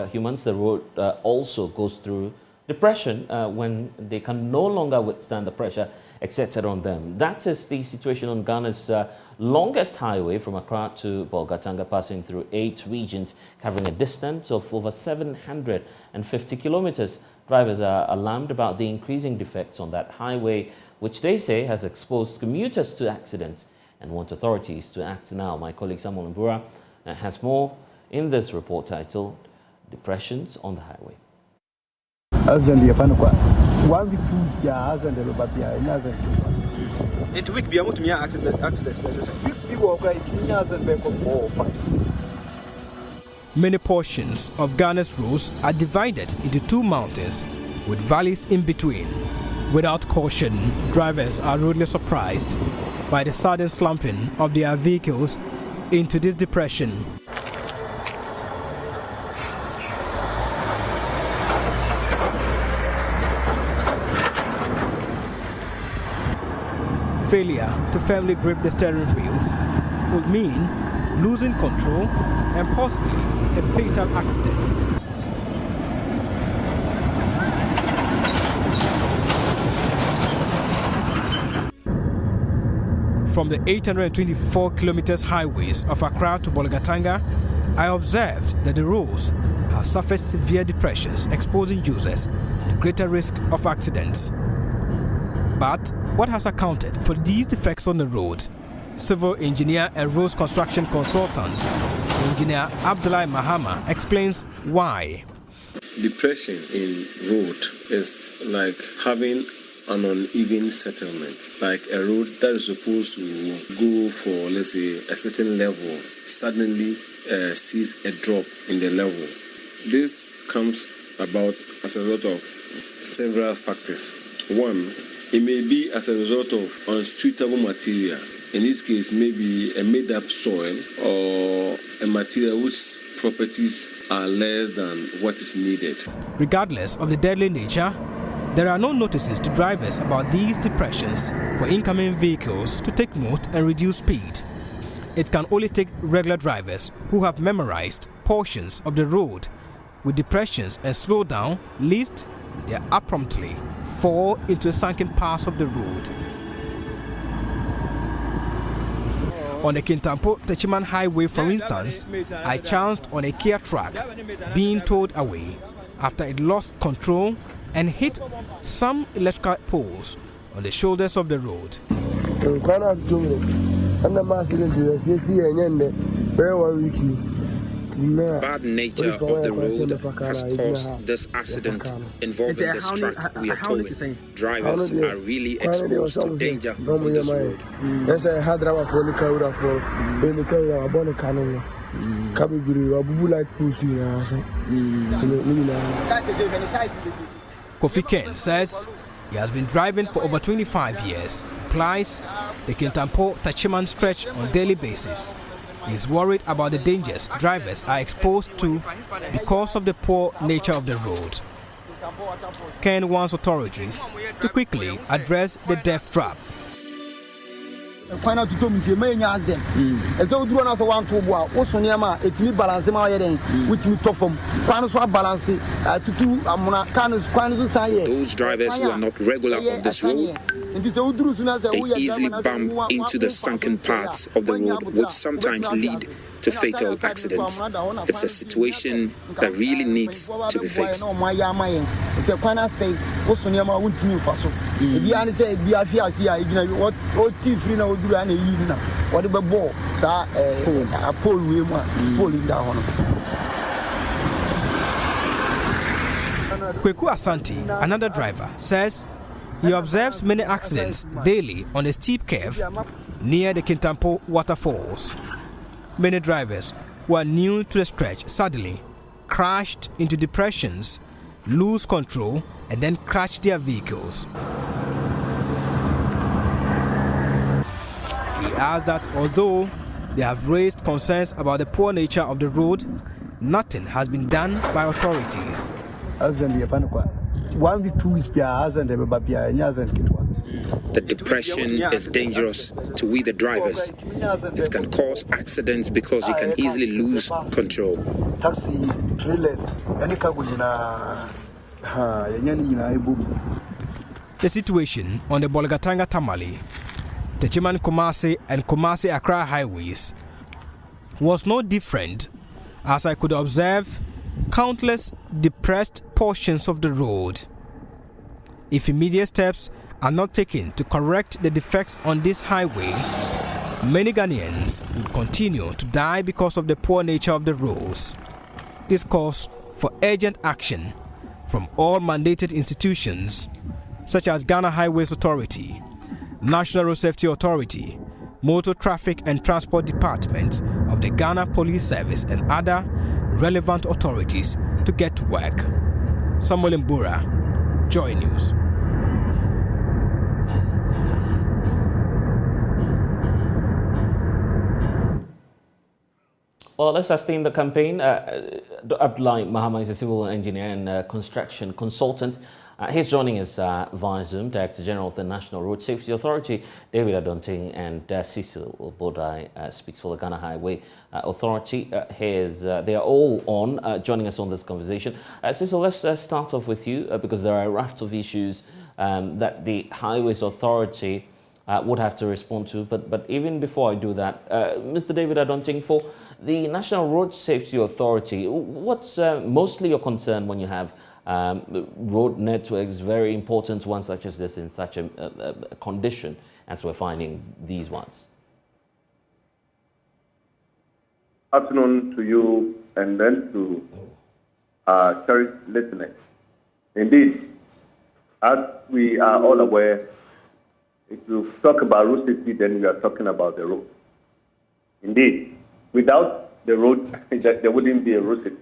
humans, the road also goes through depression when they can no longer withstand the pressure exerted on them. That is the situation on Ghana's longest highway from Accra to Bolgatanga, passing through 8 regions, covering a distance of over 750 kilometers. Drivers are alarmed about the increasing defects on that highway, which they say has exposed commuters to accidents, and want authorities to act now. My colleague Samuel Mbura has more in this report titled Depressions on the Highway. Many portions of Ghana's roads are divided into 2 mountains with valleys in between. Without caution, drivers are rudely surprised by the sudden slumping of their vehicles into this depression. Failure to firmly grip the steering wheels would mean losing control and possibly a fatal accident. From the 824 kilometers highways of Accra to Bolgatanga, I observed that the roads have suffered severe depressions, exposing users to greater risk of accidents. But what has accounted for these defects on the road? Civil engineer and roads construction consultant, Engineer Abdullah Mahama, explains why. Depression in road is like having an uneven settlement, like a road that is supposed to go for, let's say, a certain level, suddenly sees a drop in the level. This comes about as a result of several factors. One, it may be as a result of unsuitable material. In this case, maybe a made-up soil or a material whose properties are less than what is needed. Regardless of the deadly nature, there are no notices to drivers about these depressions for incoming vehicles to take note and reduce speed. It can only take regular drivers who have memorized portions of the road with depressions and slow down, lest they abruptly fall into the sunken parts of the road. On the Kintampo-Techiman Highway, for instance, I chanced on a Kia truck being towed away after it lost control and hit some electrical poles on the shoulders of the road. Bad nature of the road has caused this accident involving this truck we are towing. Drivers are really exposed to danger on this road. Kofi Ken says he has been driving for over 25 years, plies the Kintampo-Techiman stretch on a daily basis. He is worried about the dangers drivers are exposed to because of the poor nature of the road. Ken wants authorities to quickly address the death trap. And so do not want to go. Also, Niama, it me balance my heading with me to form. Balance to do those drivers who are not regular on this road, they easily bump into the sunken parts of the road, which sometimes lead to fatal accidents. It's a situation that really needs to be fixed. Kweku Asante, another driver, says he observes many accidents daily on a steep curve near the Kintampo waterfalls. Many drivers who are new to the stretch suddenly crashed into depressions, lose control, and then crash their vehicles. He adds that although they have raised concerns about the poor nature of the road, nothing has been done by authorities. 1 to 2 weeks, The depression is dangerous to we the drivers. It can cause accidents because you can easily lose control. Taxi, trailers, any The situation on the Bolgatanga Tamale, the Chiman Kumasi and Kumasi Accra highways was no different, as I could observe countless depressed portions of the road. If immediate steps are not taken to correct the defects on this highway, many Ghanaians will continue to die because of the poor nature of the roads. This calls for urgent action from all mandated institutions such as Ghana Highways Authority, National Road Safety Authority, Motor Traffic and Transport Department of the Ghana Police Service and other relevant authorities to get to work. Samuel Mbura, Joy News. Well, let's sustain the campaign. Abdullahi Mahama is a civil engineer and construction consultant. He's joining us via Zoom, Director General of the National Road Safety Authority, David Adonting, and Cecil Bodai speaks for the Ghana Highway Authority. They are all on, joining us on this conversation. Cecil, let's start off with you because there are a raft of issues that the Highways Authority would have to respond to. But even before I do that, Mr. David Adonting, for the National Road Safety Authority, what's mostly your concern when you have road networks, very important ones such as this, in such a condition as we're finding these ones? Afternoon to you and then to cherished listeners. Indeed, as we are all aware, if you talk about road safety, then we are talking about the road. Indeed, without the road, there wouldn't be a road safety.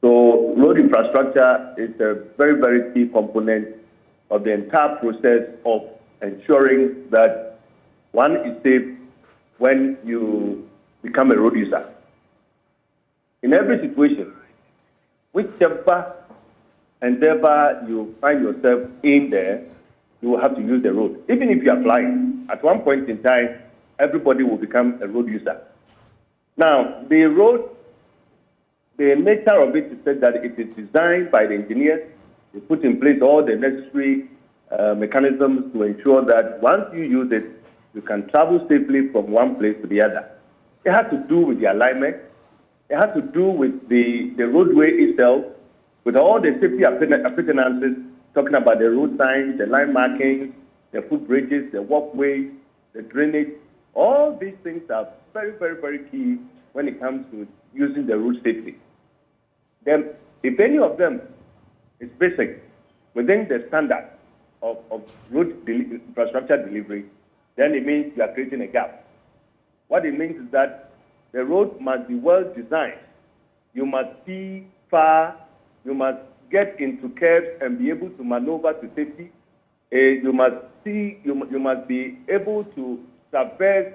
So road infrastructure is a very, very key component of the entire process of ensuring that one is safe when you become a road user. In every situation, whichever endeavor you find yourself in there, you will have to use the road. Even if you are flying, at one point in time, everybody will become a road user. Now, the road, the nature of it is said that it is designed by the engineers. They put in place all the necessary mechanisms to ensure that once you use it, you can travel safely from one place to the other. It has to do with the alignment. It has to do with the roadway itself, with all the safety appurtenances, talking about the road signs, the line markings, the footbridges, the walkways, the drainage. All these things are very, very, very key when it comes to using the road safely. Then, if any of them is basic within the standard of road infrastructure delivery, then it means you are creating a gap. What it means is that the road must be well designed. You must see far. You must get into curves and be able to maneuver to safety. You must be able to traverse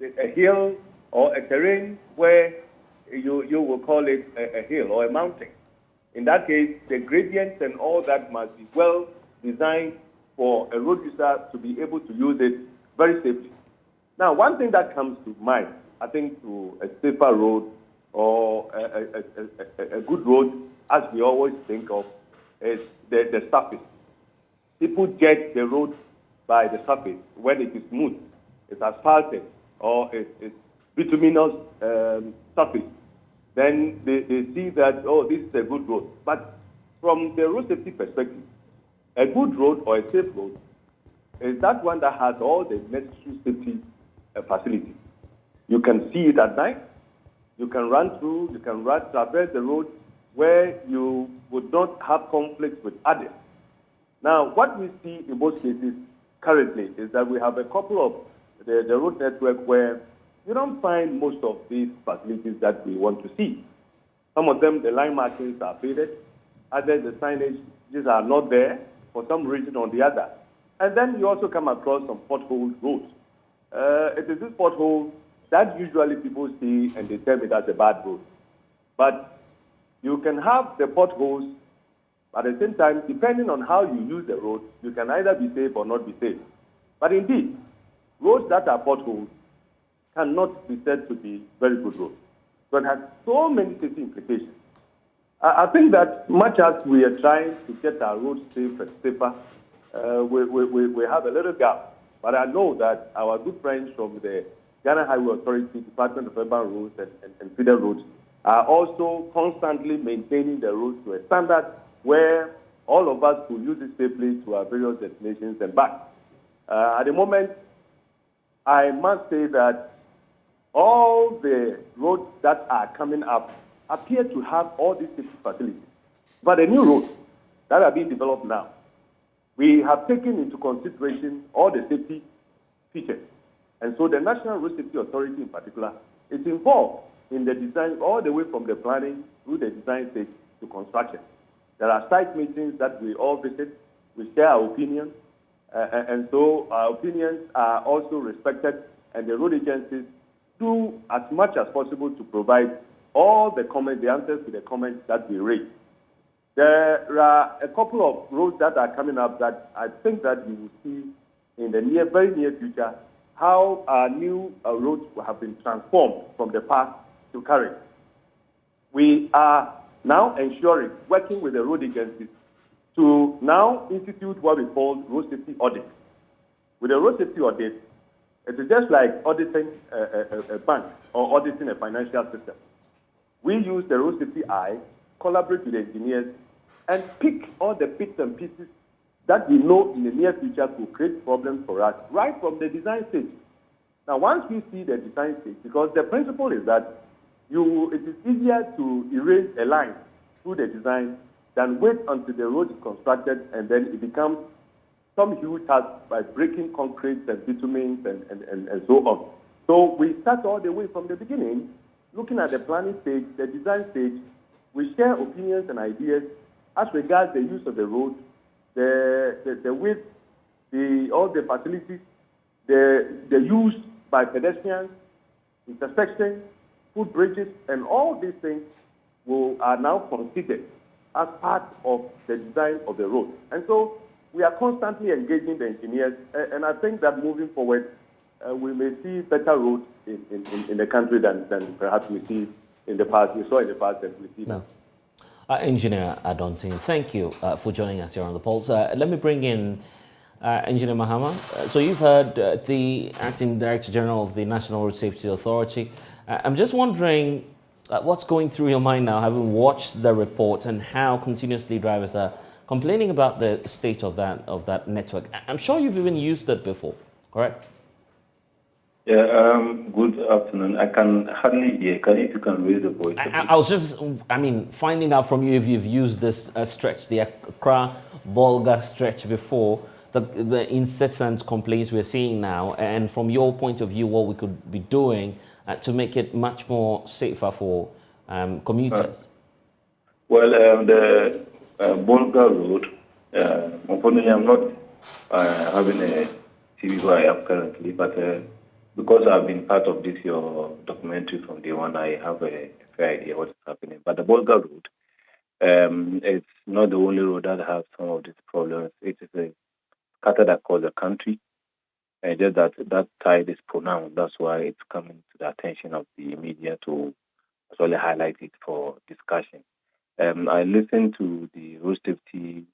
a hill or a terrain where you will call it a hill or a mountain. In that case, the gradients and all that must be well designed for a road user to be able to use it very safely. Now, one thing that comes to mind, I think, to a safer road or a good road, as we always think of, is the surface. People judge the road by the surface, when it is smooth, it's asphalted, or it's bituminous surface. Then they see that, oh, this is a good road. But from the road safety perspective, a good road or a safe road is that one that has all the necessary safety facilities. You can see it at night. You can run through. You can traverse the road where you would not have conflicts with others. Now, what we see in most cases currently is that we have a couple of the road network where you don't find most of these facilities that we want to see. Some of them, the line markings are faded. Others, the signage, these are not there for some reason or the other. And then you also come across some pothole roads. It is this pothole that usually people see and they term it as a bad road. But you can have the potholes, at the same time, depending on how you use the road, you can either be safe or not be safe. But indeed, roads that are potholes cannot be said to be very good roads. So it has so many safety implications. I think that much as we are trying to get our roads safer, we have a little gap. But I know that our good friends from the Ghana Highway Authority, Department of Urban Roads and Feeder Roads are also constantly maintaining the roads to a standard where all of us will use it safely to our various destinations and back. At the moment, I must say that all the roads that are coming up appear to have all these safety facilities. But the new roads that are being developed now, we have taken into consideration all the safety features. And so the National Road Safety Authority in particular is involved in the design all the way from the planning through the design stage to construction. There are site meetings that we all visit, we share our opinions, and so our opinions are also respected, and the road agencies do as much as possible to provide all the comments, the answers to the comments that we raise. There are a couple of roads that are coming up that I think that you will see in the very near future how our new roads have been transformed from the past to current. We are now ensuring, working with the road agencies, to now institute what we call road safety audit. With a road safety audit, it is just like auditing a bank or auditing a financial system. We use the road safety eye, collaborate with the engineers, and pick all the bits and pieces that we know in the near future could create problems for us right from the design stage. Now, once we see the design stage, because the principle is that it is easier to erase a line through the design than wait until the road is constructed and then it becomes some huge task by breaking concrete and bitumen and so on. So we start all the way from the beginning, looking at the planning stage, the design stage. We share opinions and ideas as regards the use of the road, the width, all the facilities, the use by pedestrians, intersections, footbridges, and all these things are now considered as part of the design of the road. And so we are constantly engaging the engineers, and I think that moving forward, we may see better roads in the country than perhaps we see in the past. We saw in the past that we see now. Engineer Adontin, thank you for joining us here on the Pulse. Let me bring in Engineer Mahama. So you've heard the Acting Director General of the National Road Safety Authority. I'm just wondering what's going through your mind now, having watched the report, and how continuously drivers are complaining about the state of that network. I'm sure you've even used it before, correct? Yeah, good afternoon. I can hardly hear. If you can raise the voice. I was just, finding out from you if you've used this stretch, the Accra Bolgatanga stretch before, the incessant complaints we're seeing now, and from your point of view, what we could be doing to make it much more safer for commuters. The Bolgatanga road, unfortunately, I'm not having a TV where I am currently, but because I've been part of your documentary from day one, I have a fair idea what is happening. But the Bolgatanga road, it's not the only road that has some of these problems. It is scattered across the country, and just that side is pronounced. That's why it's coming to the attention of the media to actually highlight it for discussion. I listened to the road safety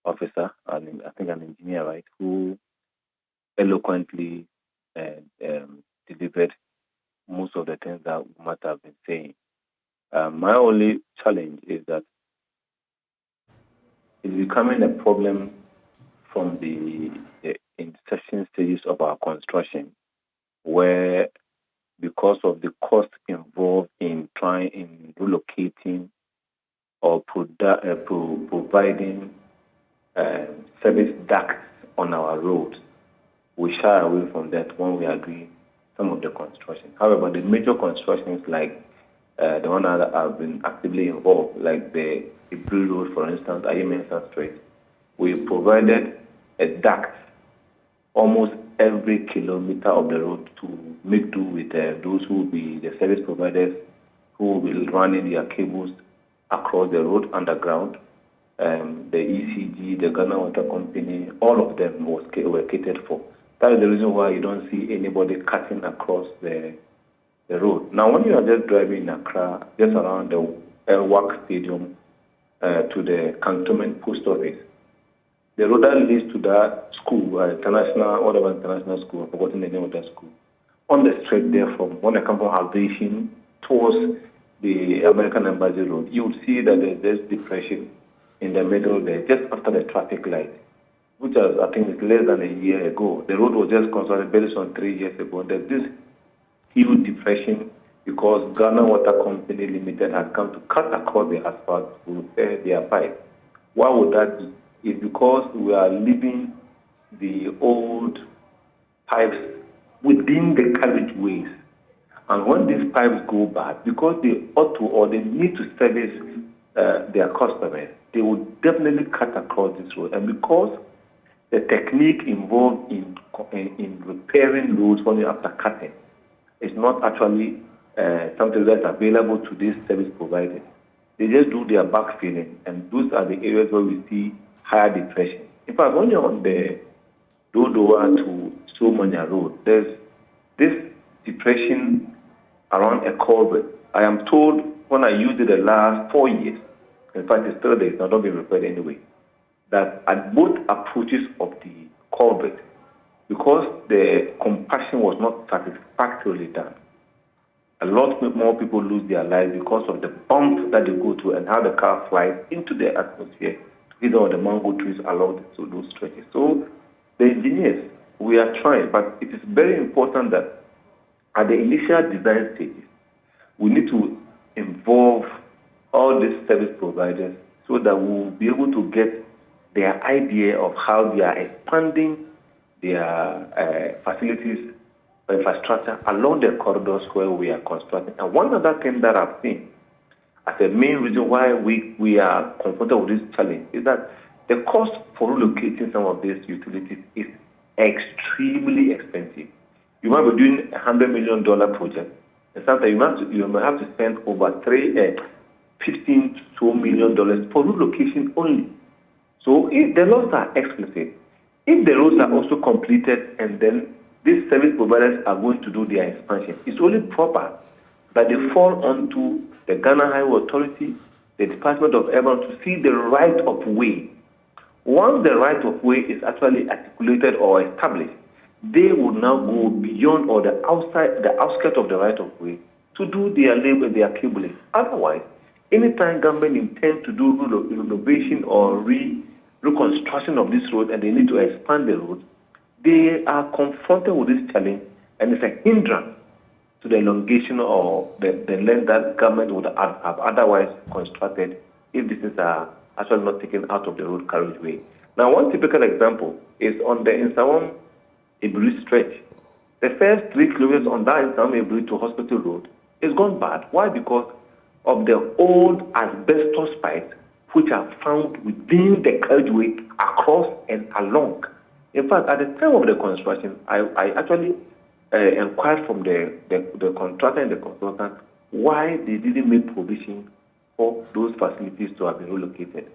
officer, and I think an engineer, right, who eloquently delivered most of the things that we might have been saying. My only challenge is that it's becoming a problem from the intersection stages of our construction, where because of the cost involved in relocating or providing service ducts on our roads, we shy away from that when we are doing some of the construction. However, the major constructions like the one that have been actively involved, like the Ibril Road, for instance, Ayemensa Street, we provided a duct almost every kilometer of the road to make do with those who will be the service providers who will be running their cables across the road underground. The ECG, the Ghana Water Company, all of them were catered for. That is the reason why you don't see anybody cutting across the road. Now, when you are just driving in Accra, just around the Airwalk Stadium to the Cantonment Post Office, the road that leads to that school, international school, I've forgotten the name of that school, on the straight there from when I come from Alsatian towards the American Embassy Road, you would see that there's depression in the middle there, just after the traffic light, which was, I think, less than a year ago. The road was just constructed based on 3 years ago. There's this huge depression because Ghana Water Company Limited has come to cut across the asphalt to repair their pipe. Why would that be? It's because we are leaving the old pipes within the carriageways. And when these pipes go bad, because they ought to or they need to service their customers, they will definitely cut across this road. And because the technique involved in repairing roads only after cutting is not actually something that's available to these service providers, they just do their backfilling, and those are the areas where we see higher depression. In fact, when you're on the Dodowa to Somanya Road, there's this depression around a culvert. I am told when I used it the last 4 years, in fact, it's still there, it's not being repaired anyway, that at both approaches of the culvert, because the compaction was not satisfactorily done, a lot more people lose their lives because of the bump that they go through and how the car flies into the atmosphere, either on the mango trees along those stretches. So the engineers, we are trying, but it is very important that at the initial design stages, we need to involve all these service providers so that we will be able to get their idea of how they are expanding their facilities, infrastructure along the corridors where we are constructing. And one other thing that I've seen as a main reason why we are confronted with this challenge is that the cost for relocating some of these utilities is extremely expensive. You might be doing $100 million project, and sometimes you might have to spend over $15 million for relocation only. So if the laws are explicit, if the roads are also completed and then these service providers are going to do their expansion, it's only proper that they fall onto the Ghana Highway Authority, the Department of Urban, to see the right of way. Once the right of way is actually articulated or established, they will now go beyond or the outskirts of the right of way to do their labor, their cabling. Otherwise, anytime government intends to do renovation or reconstruction of this road and they need to expand the road, they are confronted with this challenge, and it's a hindrance to the elongation or the length that government would have otherwise constructed if this is actually not taken out of the road carriageway. Now, one typical example is on the Insawam Ibri stretch. The first 3 kilometers on that Insawam Ibri to Hospital Road is gone bad. Why? Because of the old asbestos pipes which are found within the carriageway across and along. In fact, at the time of the construction, I actually inquired from the contractor and the consultant why they didn't make provision for those facilities to have been relocated.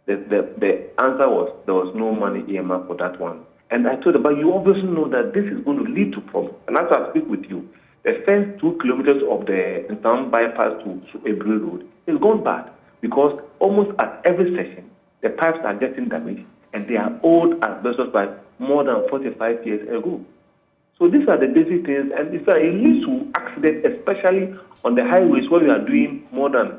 The answer was there was no money earmarked for that one. And I told them, but you obviously know that this is going to lead to problems. And as I speak with you, the first 2 kilometers of the town bypass to Ebri Road is gone bad because almost at every section, the pipes are getting damaged and they are old asbestos pipes more than 45 years ago. So these are the basic things, and it leads to accidents, especially on the highways where we are doing more than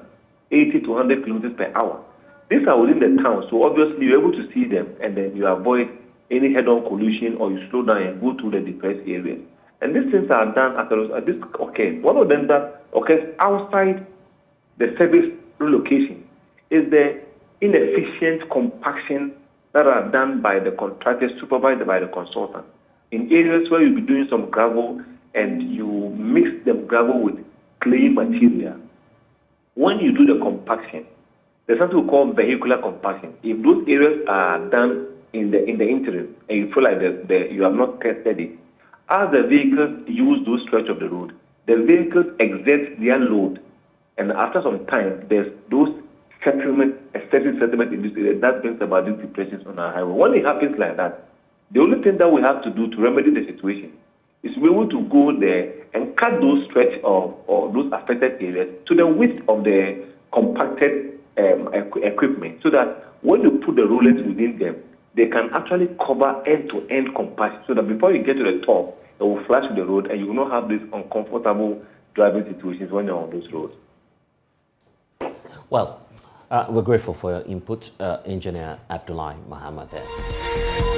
80 to 100 kilometers per hour. These are within the town, so obviously you're able to see them, and then you avoid any head-on collision, or you slow down and go to the depressed areas. And these things are done at this occurs. One of them that occurs outside the service relocation is the inefficient compaction that are done by the contractors supervised by the consultant. In areas where you'll be doing some gravel and you mix the gravel with clay material, when you do the compaction, there's something we call vehicular compaction. If those areas are done in the interim and you feel like you have not tested it, as the vehicles use those stretch of the road, the vehicles exert their load, and after some time, there's those excessive settlement in this area that brings about these depressions on our highway. When it happens like that, The only thing that we have to do to remedy the situation is to be able to go there and cut those stretch or those affected areas to the width of the compacted equipment, so that when you put the rollers within them, they can actually cover end-to-end compaction, so that before you get to the top, it will flash the road and you will not have these uncomfortable driving situations when you're on those roads. Well, we're grateful for your input, Engineer Abdullahi Muhammad there.